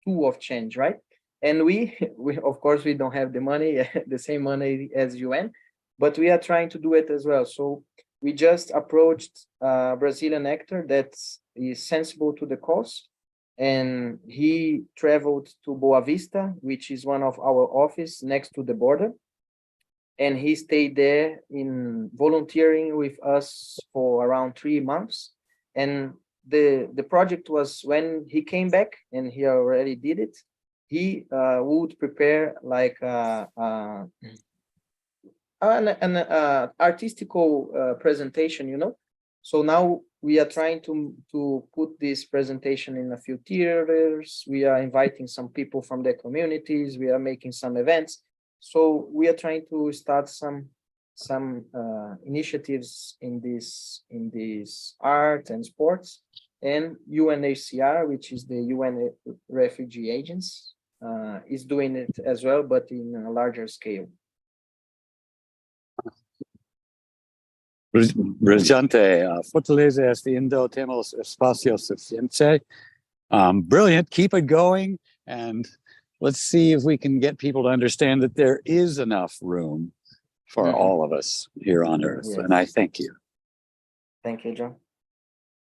tool of change, right? And we of course we don't have the money, the same money as UN, but we are trying to do it as well. So we just approached a Brazilian actor that is sensible to the cause, and he traveled to Boa Vista, which is one of our offices next to the border, and he stayed there in volunteering with us for around 3 months. And the project was, when he came back, and he already did it, he would prepare like an artistical presentation, So now we are trying to put this presentation in a few theaters. We are inviting some people from their communities. We are making some events. So we are trying to start some initiatives in this art and sports. And UNHCR, which is the UN Refugee Agency, is doing it as well, but in a larger scale. Brillante. Fortaleza este indo temos espacio suficiente. Brilliant. Keep it going. And let's see if we can get people to understand that there is enough room for all of us here on Earth. Yes. And I thank you. Thank you, John.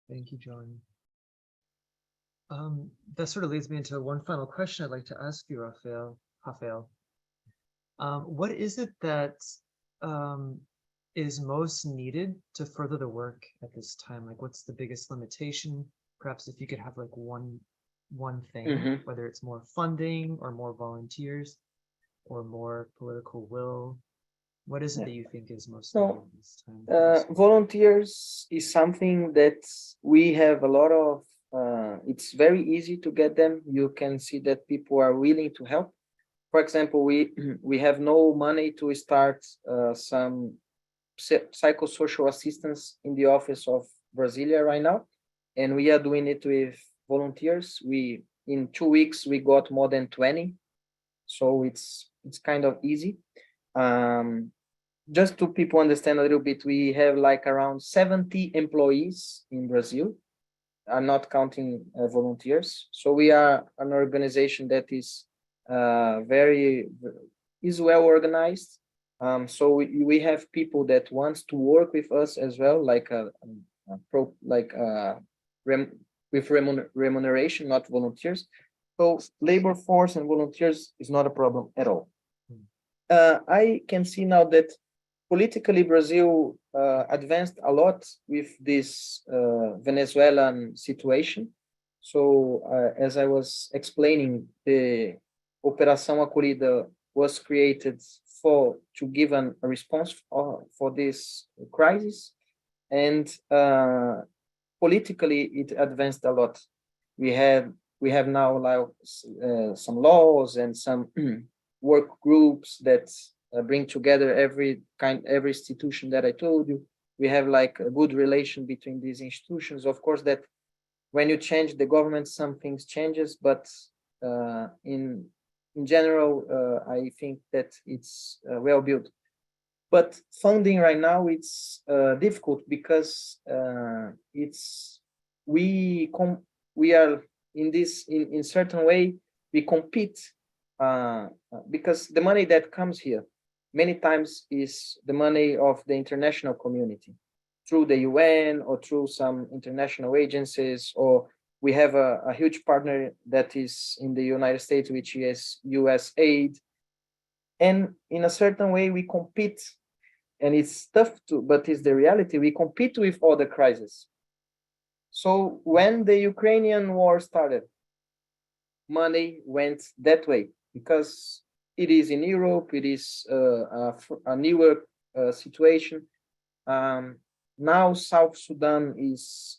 Thank you, John. That sort of leads me into one final question I'd like to ask you, Rafael. What is it that is most needed to further the work at this time? Like, what's the biggest limitation? Perhaps if you could have like one thing, whether it's more funding or more volunteers or more political will. What is it that you think is most needed at this time? Volunteers is something that we have a lot of. It's very easy to get them. You can see that people are willing to help. For example, we have no money to start some psychosocial assistance in the office of Brasilia right now, and we are doing it with volunteers. In 2 weeks we got more than 20, so it's kind of easy. Just to people understand a little bit, we have like around 70 employees in Brazil, are not counting volunteers. So we are an organization that is well organized. So we have people that wants to work with us as well, like with remuneration, not volunteers. So labor force and volunteers is not a problem at all. I can see now that politically Brazil advanced a lot with this Venezuelan situation. So as I was explaining, the Operação Acolhida was created to give a response for this crisis, and politically it advanced a lot. We have now like some laws and some work groups that bring together every institution that I told you. We have like a good relation between these institutions. Of course, that when you change the government, some things changes, but in general, I think that it's well built. But funding right now it's difficult because we are in this in certain way we compete because the money that comes here many times is the money of the international community through the UN or through some international agencies, or we have a huge partner that is in the United States, which is USAID. And in a certain way, we compete, and it's tough to, but it's the reality. We compete with other crises. So when the Ukrainian war started, money went that way because it is in Europe, it is a newer situation. Now South Sudan is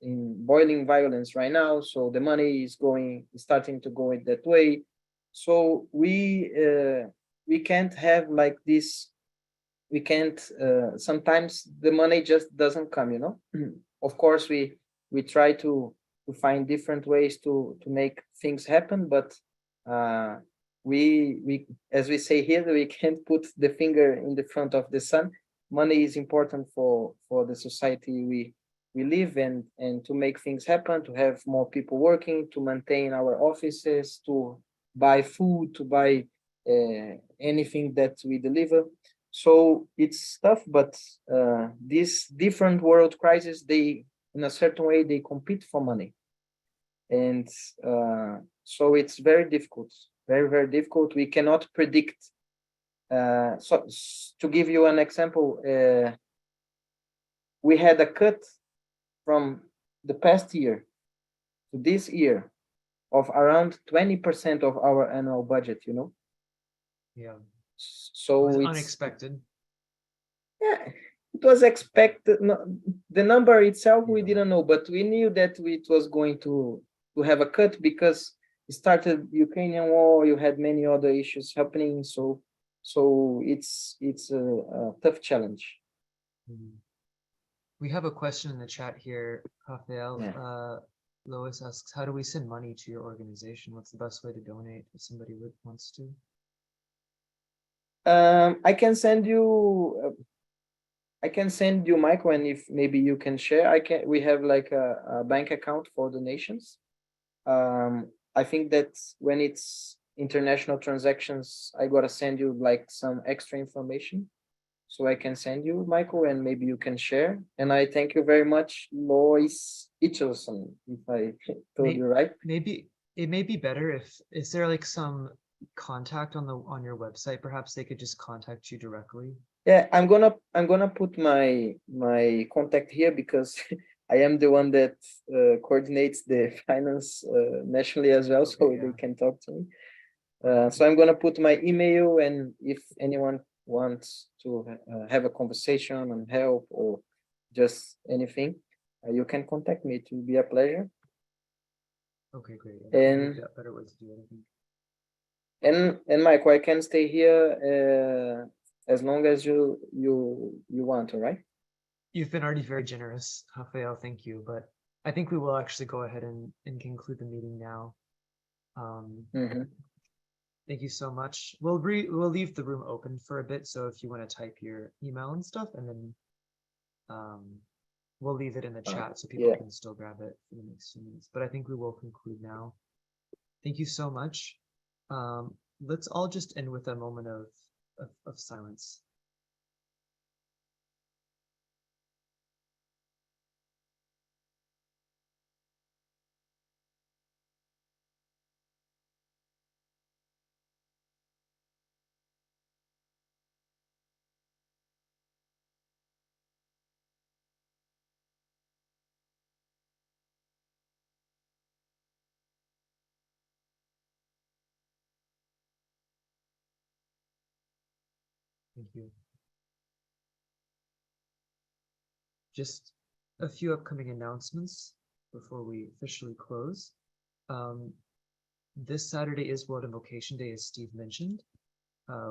in boiling violence right now, so the money is starting to go in that way. So we can't have like this. We can't. Sometimes the money just doesn't come. Of course, we try to find different ways to make things happen, but we as we say here, we can't put the finger in the front of the sun. Money is important for the society we live in, and to make things happen, to have more people working, to maintain our offices, to buy food, to buy anything that we deliver. So it's tough, but these different world crises, they in a certain way they compete for money, and so it's very difficult, very, very difficult. We cannot predict. So to give you an example, we had a cut from the past year to this year of around 20% of our annual budget. Yeah. So Was it it's unexpected? Yeah, it was expected. The number itself we Yeah. didn't know, but we knew that it was going to have a cut because it started Ukrainian war. You had many other issues happening, so it's a tough challenge. Mhm. We have a question in the chat here, Rafael. Yeah. Lois asks, how do we send money to your organization? What's the best way to donate if somebody wants to? I can send you, Michael, and if maybe you can share. We have like a bank account for donations. I think that when it's international transactions, I gotta send you like some extra information, so I can send you, Michael, and maybe you can share. And I thank you very much, Lois Itchelson, if I told you right. Maybe it may be better if, is there like some contact on your website? Perhaps they could just contact you directly. Yeah, I'm gonna put my contact here because I am the one that coordinates the finance nationally as well, so Okay, yeah. they can talk to me. So I'm gonna put my email, and if anyone wants to have a conversation and help or just anything, you can contact me. It will be a pleasure. Okay, great. And that better way to do it, I think. and Michael, I can stay here as long as you want, all right? You've been already very generous, Rafael, thank you. But I think we will actually go ahead and conclude the meeting now. Mm-hmm. Thank you so much. We'll leave the room open for a bit, so if you want to type your email and stuff, and then we'll leave it in the chat so people can still grab it for the next few minutes. But I think we will conclude now. Thank you so much. Let's all just end with a moment of silence. Thank you. Just a few upcoming announcements before we officially close. This Saturday is World Invocation Day, as Steve mentioned.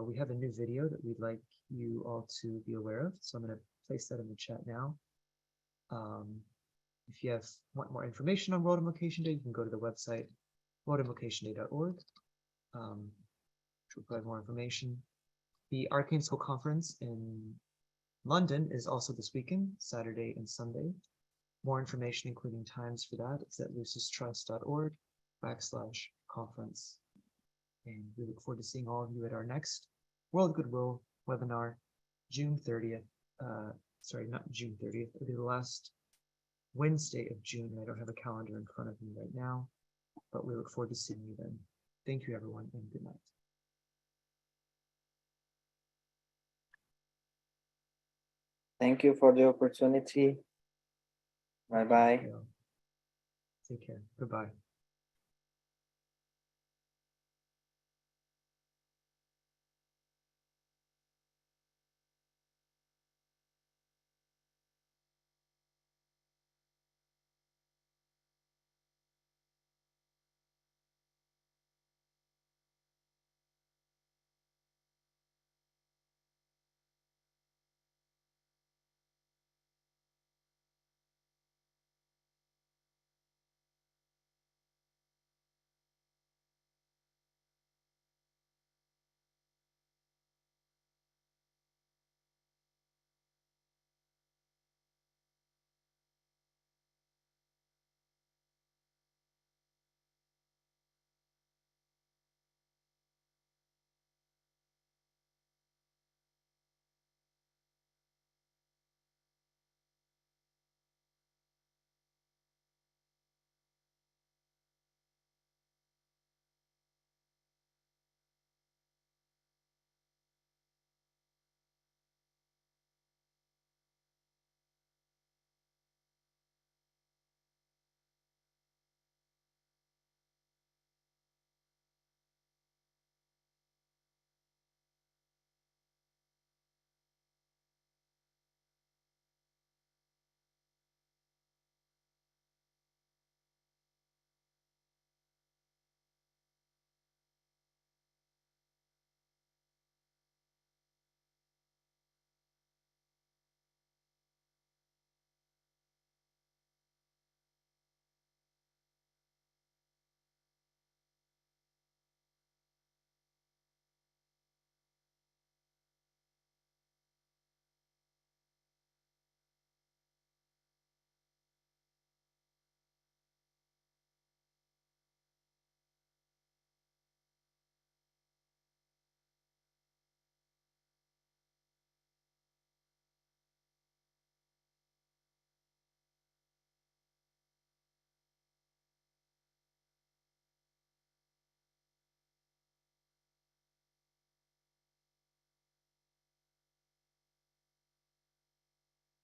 We have a new video that we'd like you all to be aware of, so I'm going to place that in the chat now. If you want more information on World Invocation Day, you can go to the website worldinvocationday.org, which will provide more information. The Arcane School Conference in London is also this weekend, Saturday and Sunday. More information, including times for that, is at lucistrust.org/conference. And we look forward to seeing all of you at our next World Goodwill webinar, June 30th. Sorry, not June 30th. It'll be the last Wednesday of June. I don't have a calendar in front of me right now, but we look forward to seeing you then. Thank you, everyone, and good night. Thank you for the opportunity. Bye-bye. Take care. Goodbye.